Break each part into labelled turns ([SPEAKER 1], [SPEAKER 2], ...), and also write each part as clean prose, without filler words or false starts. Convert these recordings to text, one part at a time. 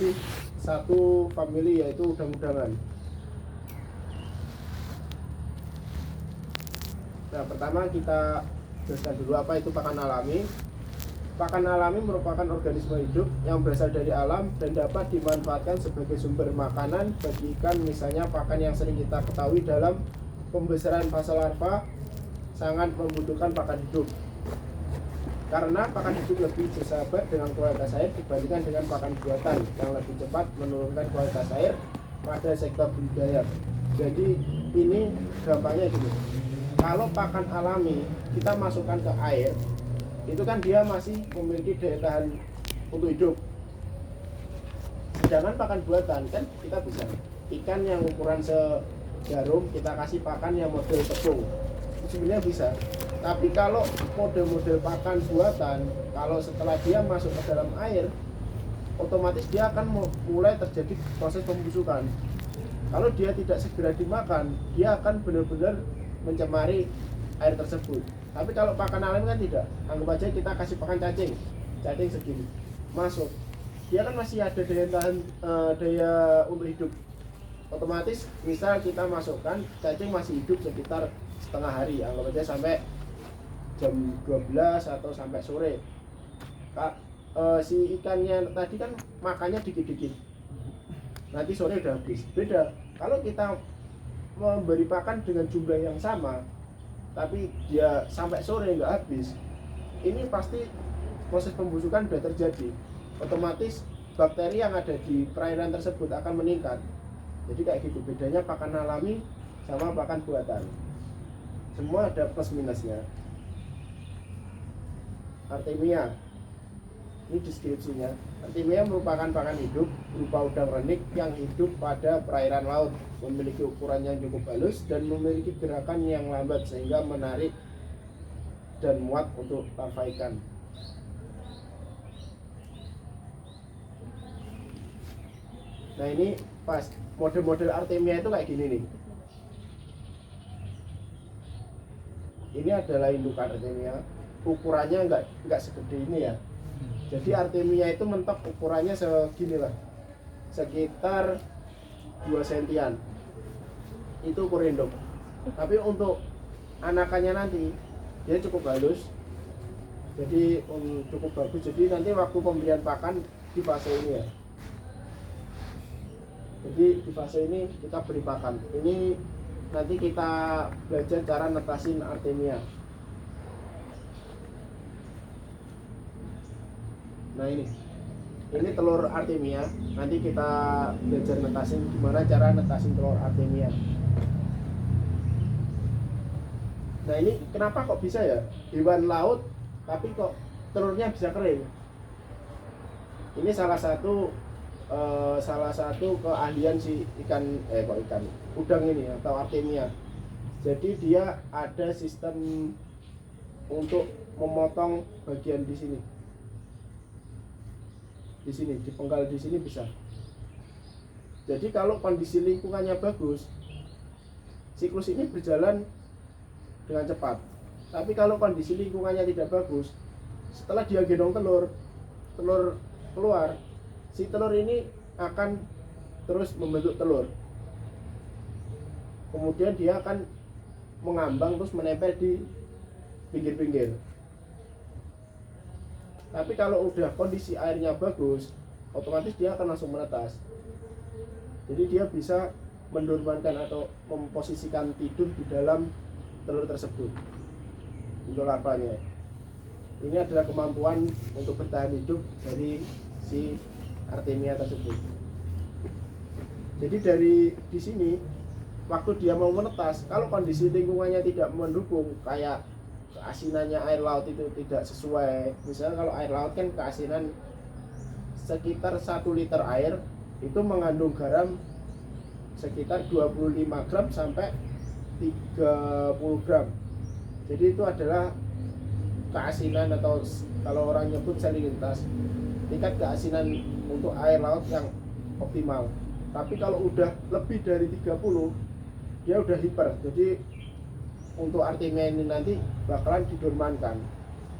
[SPEAKER 1] masih satu family, yaitu udang-udangan. Nah, pertama kita jelaskan dulu apa itu pakan alami. Pakan alami merupakan organisme hidup yang berasal dari alam dan dapat dimanfaatkan sebagai sumber makanan bagi ikan. Misalnya pakan yang sering kita ketahui dalam pembesaran fase larva sangat membutuhkan pakan hidup, karena pakan hidup lebih bersahabat dengan kualitas air dibandingkan dengan pakan buatan yang lebih cepat menurunkan kualitas air pada sektor budidaya. Jadi ini gampangnya gini, kalau pakan alami kita masukkan ke air, itu kan dia masih memiliki daya tahan untuk hidup. Sedangkan pakan buatan kan kita bisa ikan yang ukuran sejarum kita kasih pakan yang model tepung, sebenarnya bisa. Tapi kalau model-model pakan buatan, kalau setelah dia masuk ke dalam air, otomatis dia akan mulai terjadi proses pembusukan. Kalau dia tidak segera dimakan, dia akan benar-benar mencemari air tersebut. Tapi kalau pakan alami kan tidak. Anggap aja kita kasih pakan cacing segini masuk, dia kan masih ada daya tahan, daya untuk hidup. Otomatis misal kita masukkan cacing masih hidup sekitar setengah hari, anggap aja sampai jam 12 atau sampai sore. Si ikannya tadi kan makannya dikit-dikit, nanti sore udah habis. Beda kalau kita memberi pakan dengan jumlah yang sama tapi dia sampai sore nggak habis, ini pasti proses pembusukan sudah terjadi. Otomatis bakteri yang ada di perairan tersebut akan meningkat. Jadi kayak gitu bedanya pakan alami sama pakan buatan. Semua ada plus minusnya. Artemia, ini deskripsinya. Artemia merupakan pakan hidup berupa udang renik yang hidup pada perairan laut, memiliki ukuran yang cukup halus dan memiliki gerakan yang lambat sehingga menarik dan muat untuk larva ikan. Nah, ini pas model-model Artemia itu kayak gini nih. Ini adalah indukan Artemia, ukurannya enggak segede ini ya. Jadi Artemia itu mentok ukurannya segini lah, sekitar 2 sentian. Itu ukur induk. Tapi untuk anakannya nanti dia cukup halus, jadi cukup bagus. Jadi nanti waktu pemberian pakan di fase ini ya. Jadi di fase ini kita beri pakan. Ini nanti kita belajar cara netasin Artemia. Nah, ini telur Artemia. Nanti kita belajar netasin gimana cara netasin telur Artemia. Nah, ini kenapa kok bisa ya hewan laut tapi kok telurnya bisa kering? Ini salah satu keahlian si udang ini atau Artemia. Jadi dia ada sistem untuk memotong bagian di sini. Dipenggal di sini bisa. Jadi kalau kondisi lingkungannya bagus, siklus ini berjalan dengan cepat. Tapi kalau kondisi lingkungannya tidak bagus, setelah dia gendong telur keluar, si telur ini akan terus membentuk telur. Kemudian dia akan mengambang terus menempel di pinggir-pinggir. Tapi kalau udah kondisi airnya bagus, otomatis dia akan langsung menetas. Jadi dia bisa mendormankan atau memposisikan tidur di dalam telur tersebut untuk larvanya. Ini adalah kemampuan untuk bertahan hidup dari si Artemia tersebut. Jadi di sini waktu dia mau menetas, kalau kondisi lingkungannya tidak mendukung, kayak keasinannya air laut itu tidak sesuai. Misalnya kalau air laut kan keasinan sekitar 1 liter air itu mengandung garam sekitar 25 gram sampai 30 gram. Jadi itu adalah keasinan atau kalau orang nyebut salinitas, tingkat keasinan untuk air laut yang optimal. Tapi kalau udah lebih dari 30, dia udah hiper. Jadi untuk Artemia ini nanti bakalan didormankan,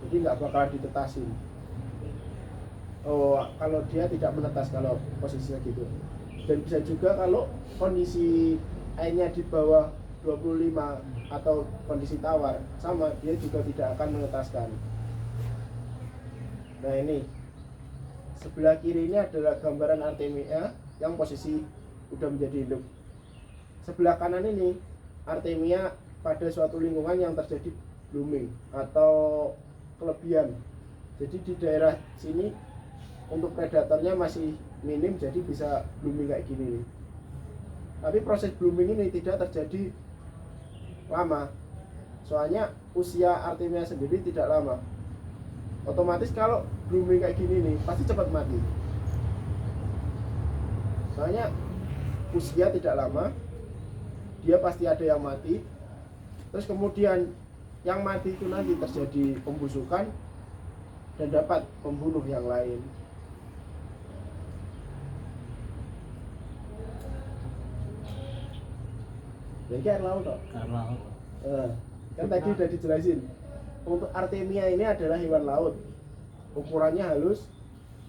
[SPEAKER 1] jadi nggak bakalan ditetasin. Oh, kalau dia tidak menetas kalau posisinya gitu. Dan bisa juga kalau kondisi airnya di bawah 25 atau kondisi tawar sama, dia juga tidak akan menetaskan. Nah ini sebelah kiri ini adalah gambaran Artemia yang posisi udah menjadi induk. Sebelah kanan ini Artemia pada suatu lingkungan yang terjadi blooming atau kelebihan. Jadi di daerah sini untuk predatornya masih minim, jadi bisa blooming kayak gini nih. Tapi proses blooming ini tidak terjadi lama, soalnya usia Artemia sendiri tidak lama. Otomatis kalau blooming kayak gini nih pasti cepat mati, soalnya usia tidak lama, dia pasti ada yang mati. Terus kemudian yang mati itu nanti terjadi pembusukan dan dapat membunuh yang lain. Jadi air laut kok.
[SPEAKER 2] Air laut.
[SPEAKER 1] Kan tadi udah dijelasin. Untuk Artemia ini adalah hewan laut. Ukurannya halus.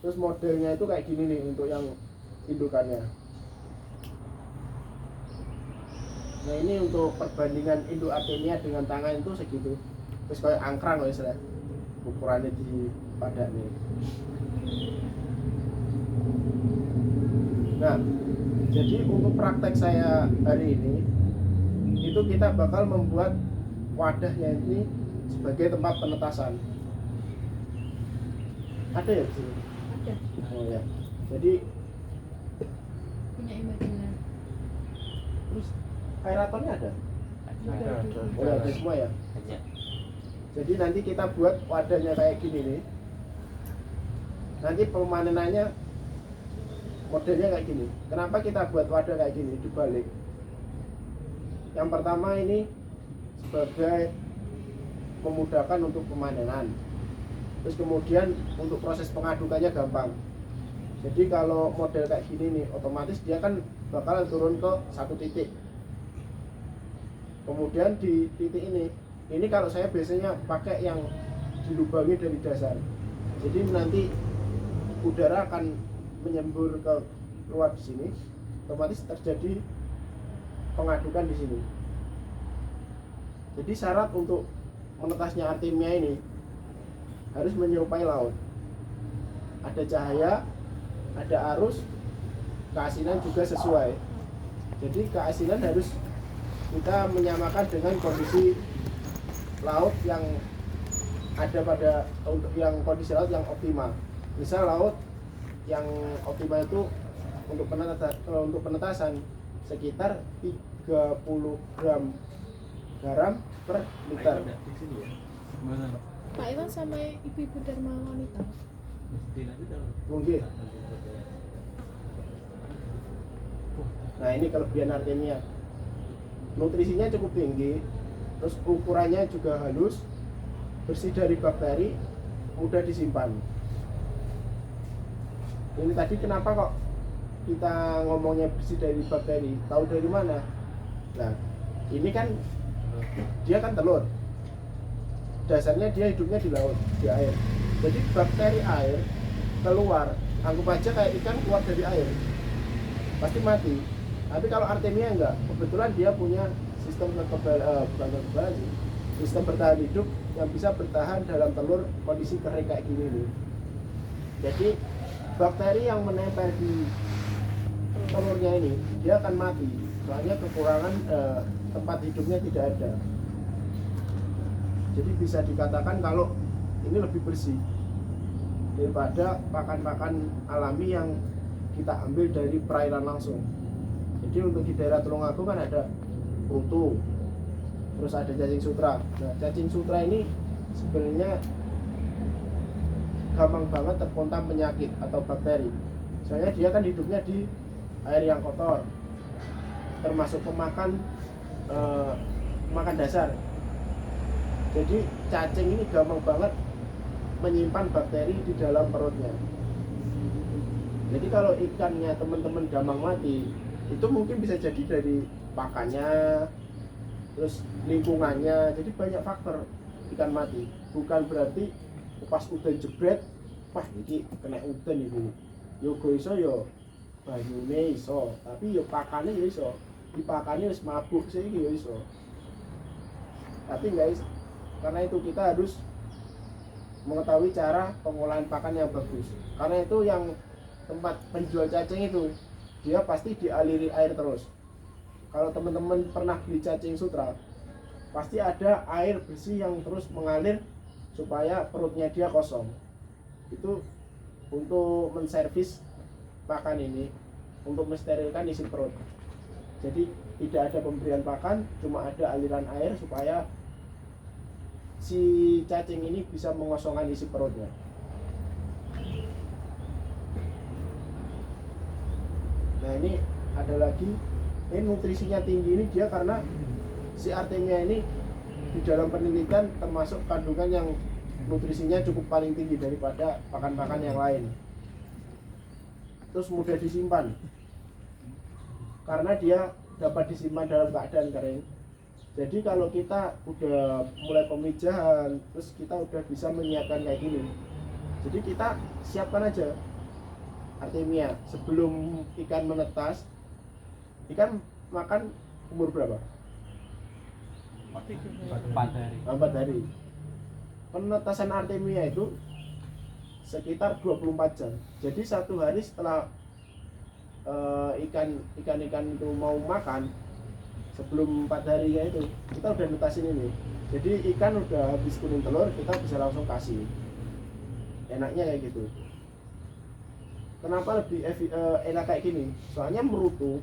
[SPEAKER 1] Terus modelnya itu kayak gini nih untuk yang indukannya. Nah ini untuk perbandingan induk Artemia dengan tangan itu segitu. Terus kayak angkrang loh istilah. Ukurannya di padak nih. Nah, jadi untuk praktek saya hari ini itu kita bakal membuat wadahnya ini sebagai tempat penetasan. Ada ya di sini?
[SPEAKER 3] Ada.
[SPEAKER 1] Oh ya. Jadi
[SPEAKER 3] Punya Madinah.
[SPEAKER 1] terus aeratornya ada? Oh ya, ada semua ya.
[SPEAKER 2] Ada.
[SPEAKER 1] Jadi nanti kita buat wadahnya kayak gini nih. Nanti pemanenannya modelnya kayak gini. Kenapa kita buat wadah kayak gini dibalik? Yang pertama ini sebagai memudahkan untuk pemanenan. Terus kemudian untuk proses pengadukannya gampang. Jadi kalau model kayak gini nih, otomatis dia kan bakalan turun ke satu titik. Kemudian di titik ini kalau saya biasanya pakai yang dilubangi dari dasar. Jadi nanti udara akan menyembur ke luar di sini, otomatis terjadi pengadukan di sini. Jadi syarat untuk menetasnya Artemia ini harus menyerupai laut. Ada cahaya, ada arus, keasinan juga sesuai. Jadi keasinan harus kita menyamakan dengan kondisi laut yang ada pada untuk yang kondisi laut yang optimal. Misal laut yang optimal itu untuk penetasan sekitar 30 gram garam per liter.
[SPEAKER 3] Pak Iwan sama ibu-ibu Dharma wanita.
[SPEAKER 1] Mungkin. Nah ini kelebihan Artemia. Nutrisinya cukup tinggi, terus ukurannya juga halus, bersih dari bakteri, mudah disimpan. Ini tadi kenapa kok kita ngomongnya bersih dari bakteri? Tahu dari mana? Nah, ini kan dia kan telur. Dasarnya dia hidupnya di laut, di air. Jadi bakteri air keluar, anggap aja kayak ikan keluar dari air, pasti mati. Tapi kalau Artemia enggak, kebetulan dia punya sistem sistem bertahan hidup yang bisa bertahan dalam telur kondisi kering kayak gini nih. Jadi bakteri yang menempel di telurnya ini dia akan mati, soalnya kekurangan tempat hidupnya tidak ada. Jadi bisa dikatakan kalau ini lebih bersih daripada pakan-pakan alami yang kita ambil dari perairan langsung. Jadi untuk di daerah Tulungagung kan ada Prutu, terus ada cacing sutra. Nah, cacing sutra ini sebenarnya gampang banget terkontam penyakit atau bakteri. Soalnya dia kan hidupnya di air yang kotor, termasuk pemakan makan dasar. Jadi cacing ini gampang banget menyimpan bakteri di dalam perutnya. Jadi kalau ikannya teman-teman gampang mati, itu mungkin bisa jadi dari pakannya, terus lingkungannya. Jadi banyak faktor ikan mati. Bukan berarti pas udah jebret wah iki kena udan iki. Yo go iso yo banyune iso, tapi yo pakane yo iso. Dipakane wis mabuk sih iki yo iso. Tapi guys, karena itu kita harus mengetahui cara pengolahan pakan yang bagus. Karena itu yang tempat penjual cacing itu dia pasti dialiri air terus. Kalau teman-teman pernah beli cacing sutra, pasti ada air bersih yang terus mengalir supaya perutnya dia kosong. Itu untuk menservis pakan ini, untuk mensterilkan isi perut. Jadi tidak ada pemberian pakan, cuma ada aliran air supaya si cacing ini bisa mengosongkan isi perutnya. Nah ini ada lagi, ini nutrisinya tinggi ini dia karena si Artemia ini di dalam penelitian termasuk kandungan yang nutrisinya cukup paling tinggi daripada pakan-pakan yang lain. Terus mudah disimpan karena dia dapat disimpan dalam keadaan kering. Jadi kalau kita udah mulai pemijahan, terus kita udah bisa menyiapkan kayak gini, jadi kita siapkan aja Artemia sebelum ikan menetas. Ikan makan umur berapa? 4 hari. Penetasan Artemia itu sekitar 24 jam. Jadi 1 hari setelah ikan itu mau makan, sebelum 4 harinya itu kita udah netasin ini. Jadi ikan udah habis kuning telur, kita bisa langsung kasih. Enaknya kayak gitu. Kenapa lebih enak kayak gini? Soalnya merutu,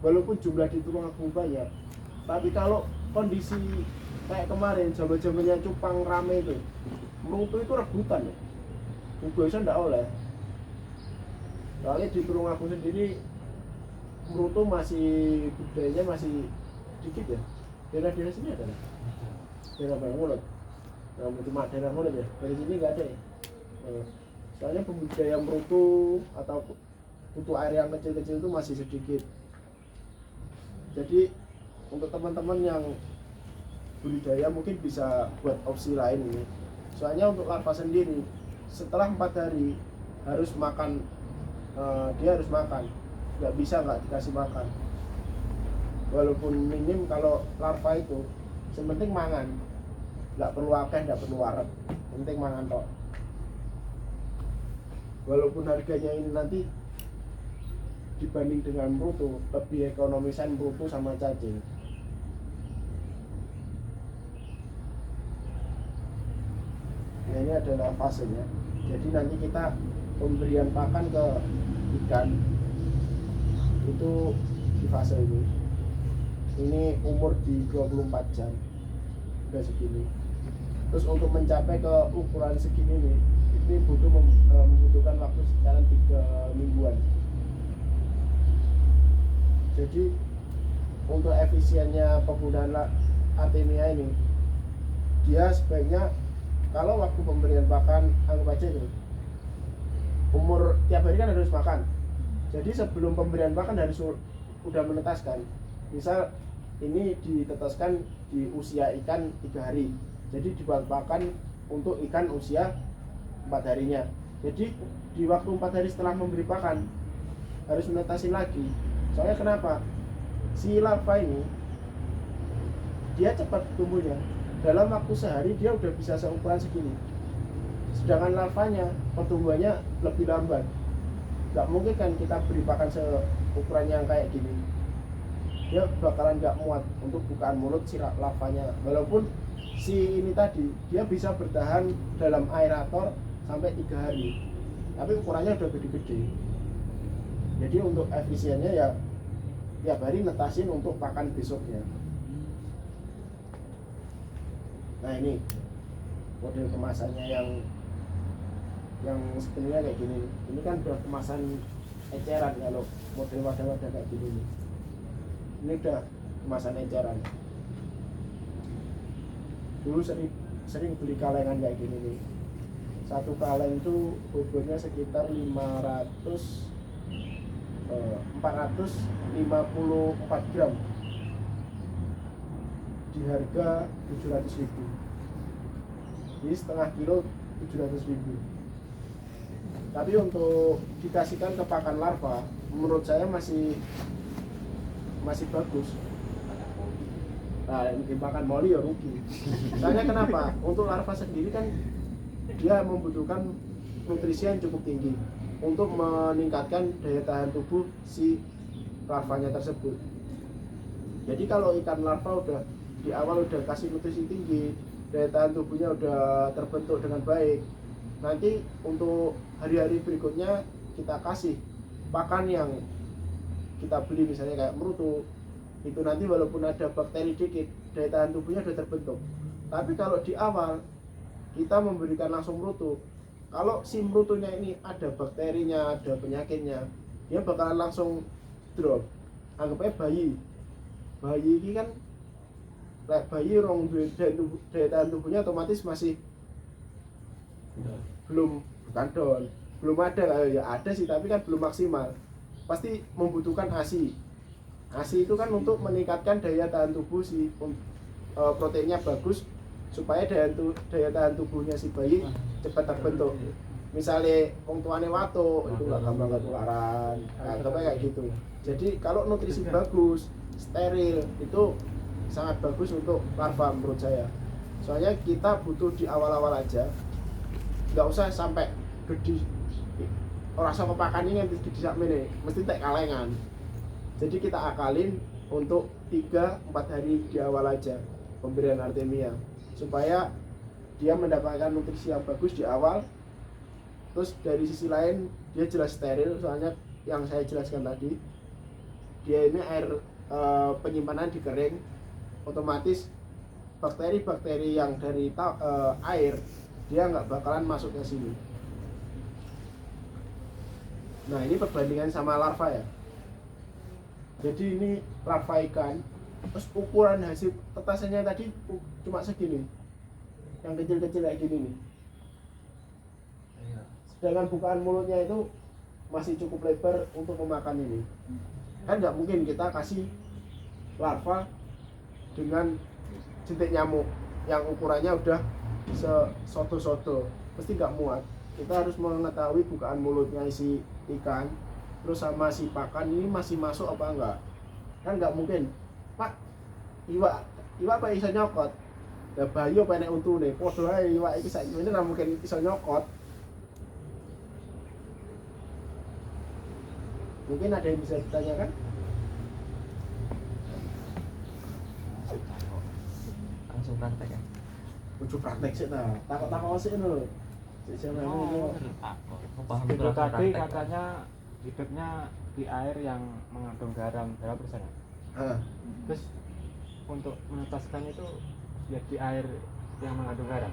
[SPEAKER 1] walaupun jumlah di tulang agung banyak, tapi kalau kondisi kayak kemarin zaman-zamannya cupang rame itu, merutu itu rebutan ya. Biasa ndak oleh. Soalnya di Tulungagung sendiri merutu masih budayanya masih sedikit ya. Daerah-daerah sini ada. Daerah Mulut. Nah, cuma daerah Mulut ya. Dari sini nggak ada ya. Soalnya pembudidaya merutu atau kutu air yang kecil-kecil itu masih sedikit. Jadi untuk teman-teman yang budidaya mungkin bisa buat opsi lain ini. Soalnya untuk larva sendiri setelah 4 hari harus makan, dia harus makan, nggak bisa nggak dikasih makan. Walaupun minim, kalau larva itu sementing mangan, nggak perlu akeh, nggak perlu warep, penting mangan tok. Walaupun harganya ini nanti dibanding dengan merutu lebih ekonomisan merutu sama cacing. Nah ini adalah fasenya. Jadi nanti kita pemberian pakan ke ikan itu di fase ini. Ini umur di 24 jam udah segini. Terus untuk mencapai ke ukuran segini nih, ini membutuhkan waktu sekitar 3 mingguan. Jadi untuk efisiennya penggunaan Artemia ini, dia sebaiknya kalau waktu pemberian pakan, anggap aja itu umur tiap hari kan harus makan. Jadi sebelum pemberian pakan harus udah menetaskan. Misal ini ditetaskan di usia ikan 3 hari, jadi dibuat pakan untuk ikan usia 4 harinya. Jadi di waktu 4 hari setelah memberi pakan harus menetasin lagi. Soalnya kenapa? Si larva ini dia cepat tumbuhnya, dalam waktu sehari dia udah bisa seukuran segini. Sedangkan larvanya pertumbuhannya lebih lambat. Gak mungkin kan kita beri pakan seukuran yang kayak gini, dia bakalan gak muat untuk bukaan mulut si larvanya. Walaupun si ini tadi dia bisa bertahan dalam aerator sampai 3 hari, tapi ukurannya udah gede-gede. Jadi untuk efisiennya ya tiap hari netasin untuk pakan besoknya. Nah ini model kemasannya yang sebenarnya kayak gini. Ini kan udah kemasan eceran kalau model wadah-wadah kayak gini. Ini udah kemasan eceran. Dulu sering beli kalengan kayak gini nih. Satu kaleng itu bobotnya sekitar 454 gram di harga 700.000. Jadi setengah kilo 700.000. Tapi untuk dikasihkan ke pakan larva, menurut saya masih bagus. Nah, dimakan moli ya rugi. Soalnya kenapa? Untuk larva sendiri kan dia membutuhkan nutrisi yang cukup tinggi untuk meningkatkan daya tahan tubuh si larvanya tersebut. Jadi kalau ikan larva udah di awal udah kasih nutrisi tinggi, daya tahan tubuhnya udah terbentuk dengan baik, nanti untuk hari-hari berikutnya kita kasih pakan yang kita beli misalnya kayak merutu, itu nanti walaupun ada bakteri dikit, daya tahan tubuhnya sudah terbentuk. Tapi kalau di awal kita memberikan langsung merutu, kalau si merutunya ini ada bakterinya, ada penyakitnya, dia bakalan langsung drop. Anggapnya bayi ini kan bayi rong daya tahan tubuhnya otomatis masih belum, bukan down, belum ada, ya ada sih tapi kan belum maksimal, pasti membutuhkan ASI. ASI itu kan untuk meningkatkan daya tahan tubuh si proteinnya bagus supaya daya tahan tubuhnya si bayi cepat terbentuk. Misalnya wong tuane watuk itu nggak gampang ketularan, kayak gitu. Jadi kalau nutrisi bagus, steril itu sangat bagus untuk larva menurut saya. Soalnya kita butuh di awal-awal aja, nggak usah sampai gede. Orang sama pakan ini yang gede sakmene, mesti tak kalengan. Jadi kita akalin untuk 3-4 hari di awal aja pemberian Artemia supaya dia mendapatkan nutrisi yang bagus di awal. Terus dari sisi lain dia jelas steril, soalnya yang saya jelaskan tadi dia ini air penyimpanan di kering, otomatis bakteri-bakteri yang dari air dia nggak bakalan masuk ke sini. Nah ini perbandingan sama larva ya. Jadi ini larva ikan, terus ukuran hasil petasannya tadi cuma segini, yang kecil-kecil kayak gini nih. Sedangkan bukaan mulutnya itu masih cukup lebar untuk memakan ini. Kan nggak mungkin kita kasih larva dengan jentik nyamuk yang ukurannya udah sesoto-soto, pasti nggak muat. Kita harus mengetahui bukaan mulutnya si ikan, terus sama si pakan ini masih masuk apa enggak. Kan nggak mungkin, Pak, iwak apa iso nyokot? Ya bayi apa nek untune, padha ae iwak iki saiki ini ora mungkin iso nyokot. Mungkin ada yang bisa ditanyakan?
[SPEAKER 2] Langsung praktek ya.
[SPEAKER 1] Ujuk praktek sih nah, takut sih lho. Jangan
[SPEAKER 2] Oh, paham
[SPEAKER 4] Itu
[SPEAKER 2] langsung
[SPEAKER 4] tadi
[SPEAKER 2] praktek.
[SPEAKER 4] katanya hidupnya di air yang mengandung garam berapa persen?
[SPEAKER 1] Ah,
[SPEAKER 4] Terus untuk menetaskan itu ya di air yang mengandung garam.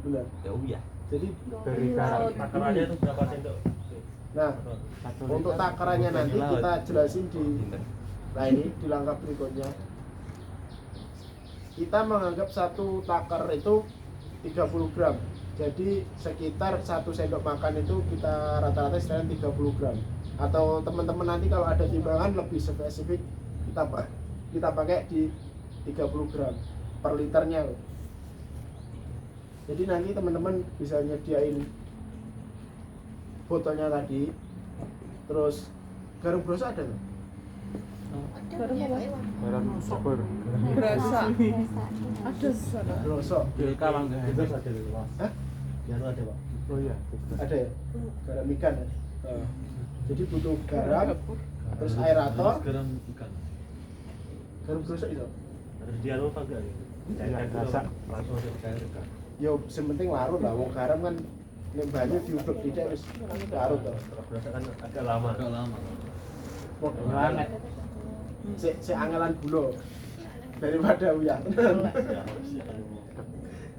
[SPEAKER 1] benar.
[SPEAKER 2] Ya udah.
[SPEAKER 1] Jadi
[SPEAKER 4] Dari garam.
[SPEAKER 5] Takarannya itu berapa sendok?
[SPEAKER 1] nah,
[SPEAKER 4] Satu
[SPEAKER 1] untuk
[SPEAKER 4] liter.
[SPEAKER 1] takarannya nanti kita jelasin di nah ini di langkah berikutnya. Kita menganggap satu takar itu 30 gram. Jadi sekitar 1 sendok makan itu kita rata-rata istilahnya 30 gram. Atau teman-teman nanti kalau ada timbangan lebih spesifik kita pakai di 30 gram per liternya loh. Jadi nanti teman-teman bisa nyediain botolnya tadi, terus garam brosa ada nggak?
[SPEAKER 3] Garam apa?
[SPEAKER 4] Garam subur.
[SPEAKER 3] Berasa. Ada sana.
[SPEAKER 1] Broso
[SPEAKER 4] Bilka mangga.
[SPEAKER 5] Itu saja dulu, Mas.
[SPEAKER 1] Hah?
[SPEAKER 5] Ya lu ada, Pak.
[SPEAKER 4] Oh iya.
[SPEAKER 1] ada ya? Garam ikan ya? Jadi butuh garam, terus aerator,
[SPEAKER 5] Garam ikan.
[SPEAKER 1] garam broso itu.
[SPEAKER 5] Harus dialog apa enggak?
[SPEAKER 4] Iya, biasa.
[SPEAKER 5] Langsung cair ikan.
[SPEAKER 1] Yo, sementing larut lah. Wong garam kan nek banyu diuduk tidak wis larut toh.
[SPEAKER 5] Kalau berasa kan agak lama. Agak lama.
[SPEAKER 4] Aneh.
[SPEAKER 1] Si angelan gula daripada uyah.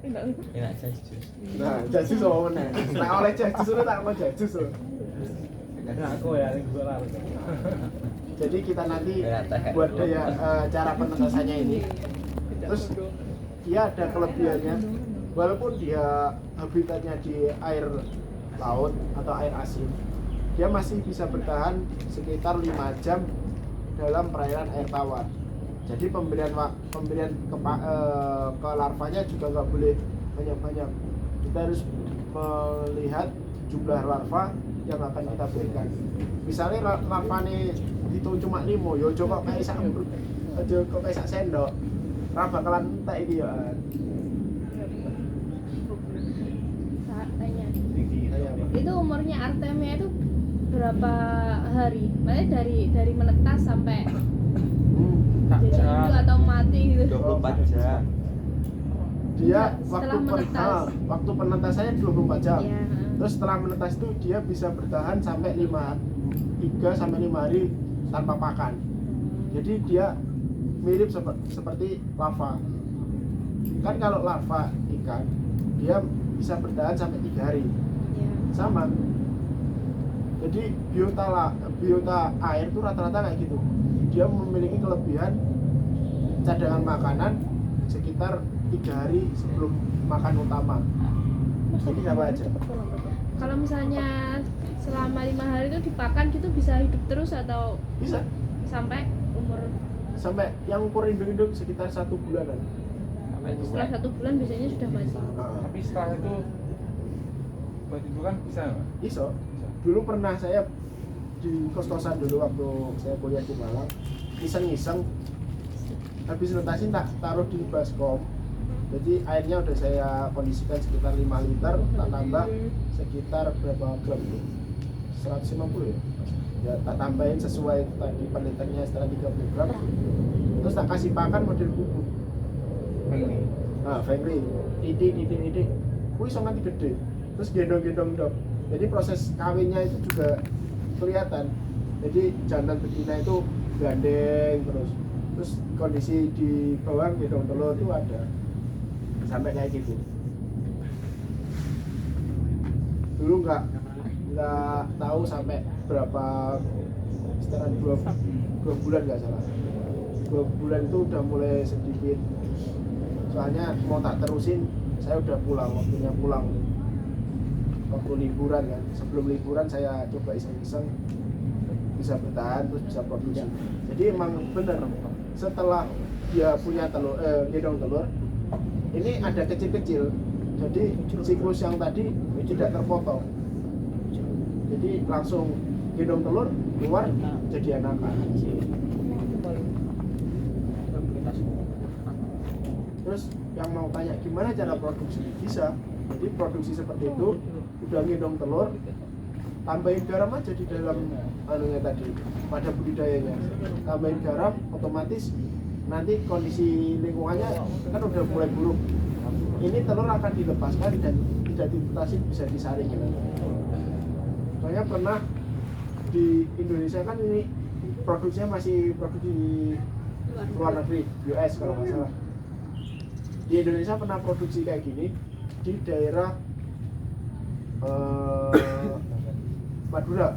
[SPEAKER 2] Enak saya jus.
[SPEAKER 1] Nah, jajus apa meneh? Nek oleh jajus itu tak mau jajus loh.
[SPEAKER 4] Aku ya yang gue larut.
[SPEAKER 1] Jadi kita nanti
[SPEAKER 2] Ya, teh.
[SPEAKER 1] buat cara penetasannya ini. Terus dia ada kelebihannya, walaupun dia habitatnya di air laut atau air asin, dia masih bisa bertahan sekitar 5 jam dalam perairan air tawar. Jadi pemberian ke larvanya juga nggak boleh banyak-banyak. Kita harus melihat jumlah larva yang akan kita berikan. Misalnya larvane itu cuma 5, yo coba kayak sak aja kok kayak sak sendok. Ora bakalan entek iki ya.
[SPEAKER 3] Tanya.
[SPEAKER 1] Kayak apa?
[SPEAKER 3] Itu umurnya Artemia itu berapa hari? Maksudnya dari menetas sampai jadi hidup atau mati gitu?
[SPEAKER 2] 24 jam.
[SPEAKER 1] Dia
[SPEAKER 3] Enggak, setelah menetas.
[SPEAKER 1] waktu penetasannya 24 jam.
[SPEAKER 3] Iya.
[SPEAKER 1] Terus setelah menetas itu dia bisa bertahan sampai 3 sampai 5 hari tanpa pakan. Jadi dia mirip seperti larva. Kan kalau larva ikan dia bisa bertahan sampai 3 hari.
[SPEAKER 3] Iya.
[SPEAKER 1] Sama. Jadi biota air itu rata-rata kayak gitu. Dia memiliki kelebihan cadangan makanan sekitar 3 hari sebelum makan utama. Jadi apa aja?
[SPEAKER 3] Kalau misalnya selama 5 hari itu dipakan gitu bisa hidup terus atau
[SPEAKER 1] Bisa
[SPEAKER 3] sampai umur
[SPEAKER 1] sampai yang ukur induk-induk sekitar 1 bulanan.
[SPEAKER 3] setelah 1 bulan biasanya sudah mati.
[SPEAKER 4] Tapi setelah itu buat itu kan bisa nggak?
[SPEAKER 1] Iso. Dulu pernah saya di kos-kosan dulu waktu saya kuliah di Malang, iseng-iseng habis netasin tak taruh di baskom. Jadi airnya udah saya kondisikan sekitar 5 liter, tak tambah sekitar berapa gram itu? 150 ya? Ya tak tambahin sesuai tadi per liternya setelah 30 gram. Terus tak kasih pakan model bubuk. Nah, family, titik. Wih, so nanti gede. Terus gendong dok. Jadi proses kawinnya itu juga kelihatan. Jadi jantan betina itu gandeng terus. Terus kondisi di bawah gendong telur itu ada. Sampai kayak gitu. Dulu nggak tahu sampai berapa sekitar 2 bulan nggak salah. 2 bulan itu udah mulai sedikit. Soalnya mau tak terusin, saya udah pulang, waktunya pulang. Waktu liburan kan, sebelum liburan saya coba iseng-iseng bisa bertahan terus bisa produksi. Jadi emang bener setelah dia punya telur, gendong telur, ini ada kecil-kecil. Jadi siklus yang tadi tidak terpotong. Jadi langsung gendong telur keluar jadi anakan. Terus yang mau tanya gimana cara produksi? Bisa. Jadi produksi seperti itu udah gendong telur, tambahin garam aja di dalam anunya tadi pada budidayanya. Tambahin garam, otomatis nanti kondisi lingkungannya kan udah mulai buruk. Ini telur akan dilepaskan dan tidak ditetasin, bisa disaring gitu. Soalnya pernah di Indonesia kan ini produksinya masih produksi luar negeri, US kalau nggak salah. Di Indonesia pernah produksi kayak gini di daerah Madura.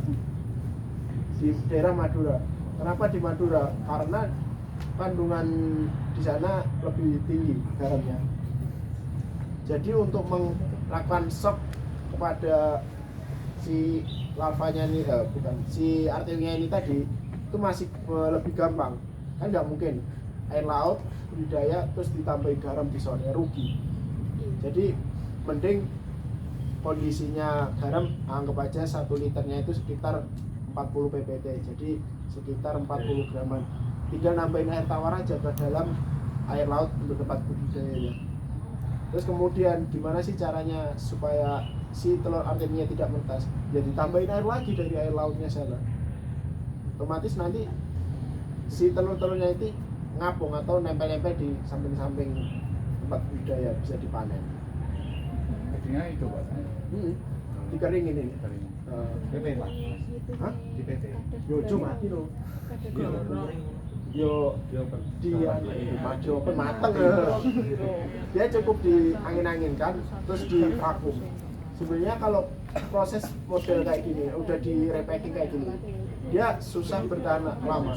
[SPEAKER 1] Di daerah Madura. Kenapa di Madura? Karena kandungan di sana lebih tinggi garamnya. Jadi untuk melakukan shock kepada si larvanya ini, si artemia ini tadi itu masih lebih gampang. Kan nggak mungkin air laut budidaya terus ditambahin garam di sana, rugi. Jadi mending kondisinya garam anggap aja 1 liternya itu sekitar 40 ppt, jadi sekitar 40 graman. Tinggal nambahin air tawar aja ke dalam air laut untuk tempat budidayanya. Terus kemudian gimana sih caranya supaya si telur artemia tidak menetas? Ya ditambahin air lagi dari air lautnya sana. Otomatis nanti si telur-telurnya itu ngapung atau nempel-nempel di samping-samping tempat budidaya, bisa dipanen.
[SPEAKER 4] Jadinya itu Pak.
[SPEAKER 1] Dikeringin ini.
[SPEAKER 5] PP Pak.
[SPEAKER 1] Hah?
[SPEAKER 5] Di PP.
[SPEAKER 1] Yo cuma mati loh. Yo di open mateng. Dia cukup di angin-anginkan terus di vakum. Sebenarnya kalau proses model kayak gini udah di repacking kayak gini, dia susah bertahan lama.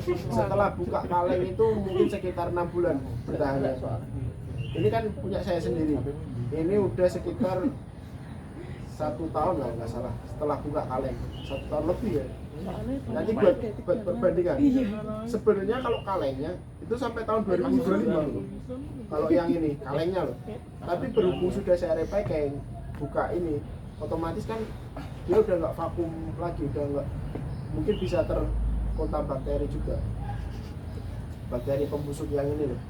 [SPEAKER 1] Setelah buka kaleng itu mungkin sekitar 6 bulan bertahannya. Ini kan punya saya sendiri. Ini udah sekitar 1 tahun lah nggak salah. Setelah buka kaleng 1 tahun lebih ya. Nanti buat perbandingan. Sebenarnya kalau kalengnya itu sampai tahun 2025 loh. Kalau yang ini kalengnya loh. Tapi berhubung sudah saya repacking, buka ini, otomatis kan dia udah nggak vakum lagi, udah nggak, mungkin bisa terkontam bakteri juga, bakteri pembusuk yang ini loh.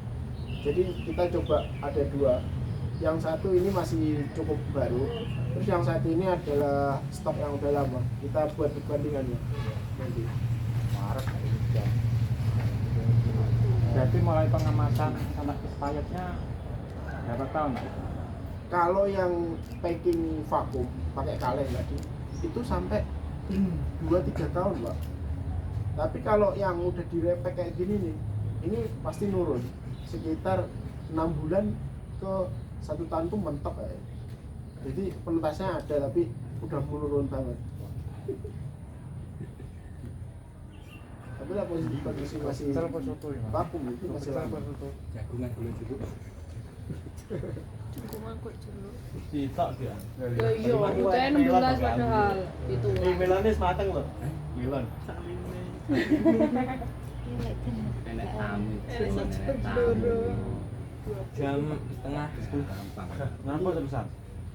[SPEAKER 1] Jadi kita coba ada dua, yang satu ini masih cukup baru, terus yang satu ini adalah stok yang udah lama. Kita buat perbandingannya nanti.
[SPEAKER 4] Berarti mulai pengemasan sampai expirednya berapa tahun Pak?
[SPEAKER 1] Kalau yang packing vakum pakai kaleng tadi itu sampai 2-3 tahun Pak. Tapi kalau yang udah direpek kayak gini nih, ini pasti nurun sekitar 6 bulan ke 1 tahun tuh mentok ya. Jadi penetasnya ada tapi udah menurun banget. Tapi lah posisi masih vakum itu masih lama.
[SPEAKER 4] Jagungan dulu dulu.
[SPEAKER 3] Cengkungan kok dulu.
[SPEAKER 5] Sitok dia.
[SPEAKER 3] Ya iya, udah 16 padahal itu.
[SPEAKER 5] Ini melonnya matang loh. Melon.
[SPEAKER 6] Nenek tamu.
[SPEAKER 2] Jam setengah 10.
[SPEAKER 4] Kenapa terusan?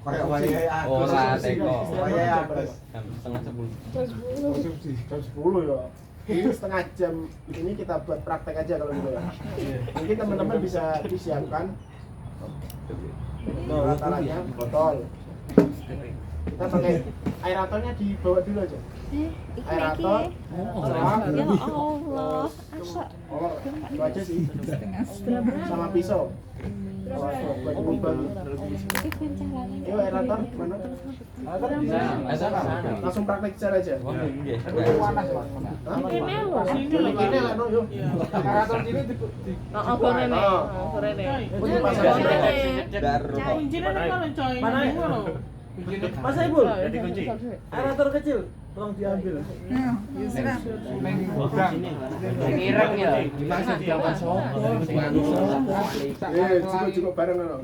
[SPEAKER 5] Kayak wayahe aku.
[SPEAKER 2] Ora teko.
[SPEAKER 5] Wayahe aku.
[SPEAKER 2] Jam setengah 10.
[SPEAKER 1] Jam 10 ya. Ini setengah jam ini kita buat praktek aja kalau gitu ya. Mungkin teman-teman bisa disiapkan alat-alatnya, botol. Kita pakai aeratornya dibawa dulu aja. Aerator, selang,
[SPEAKER 3] Ya Allah, asa
[SPEAKER 1] itu aja sih. Sama pisau. Buat ngubah. Yuk aerator mana? Langsung praktek secara aja.
[SPEAKER 2] Wah, nggih.
[SPEAKER 1] Hah?
[SPEAKER 3] Kene lho.
[SPEAKER 1] Ini lah no yuk.
[SPEAKER 4] Aerator ini
[SPEAKER 3] Heeh, kene.
[SPEAKER 1] Oh.
[SPEAKER 3] Kene.
[SPEAKER 1] Ini pasang
[SPEAKER 2] Baru.
[SPEAKER 7] Kuncinya nih kalau coy.
[SPEAKER 5] Mana?
[SPEAKER 7] Mana?
[SPEAKER 5] Mas Ibul, jadi kunci. Aerator kecil, tolong diambil.
[SPEAKER 6] Ngireng ya.
[SPEAKER 2] Gimana sih diawan sopo? Sing anu.
[SPEAKER 1] cukup bareng no.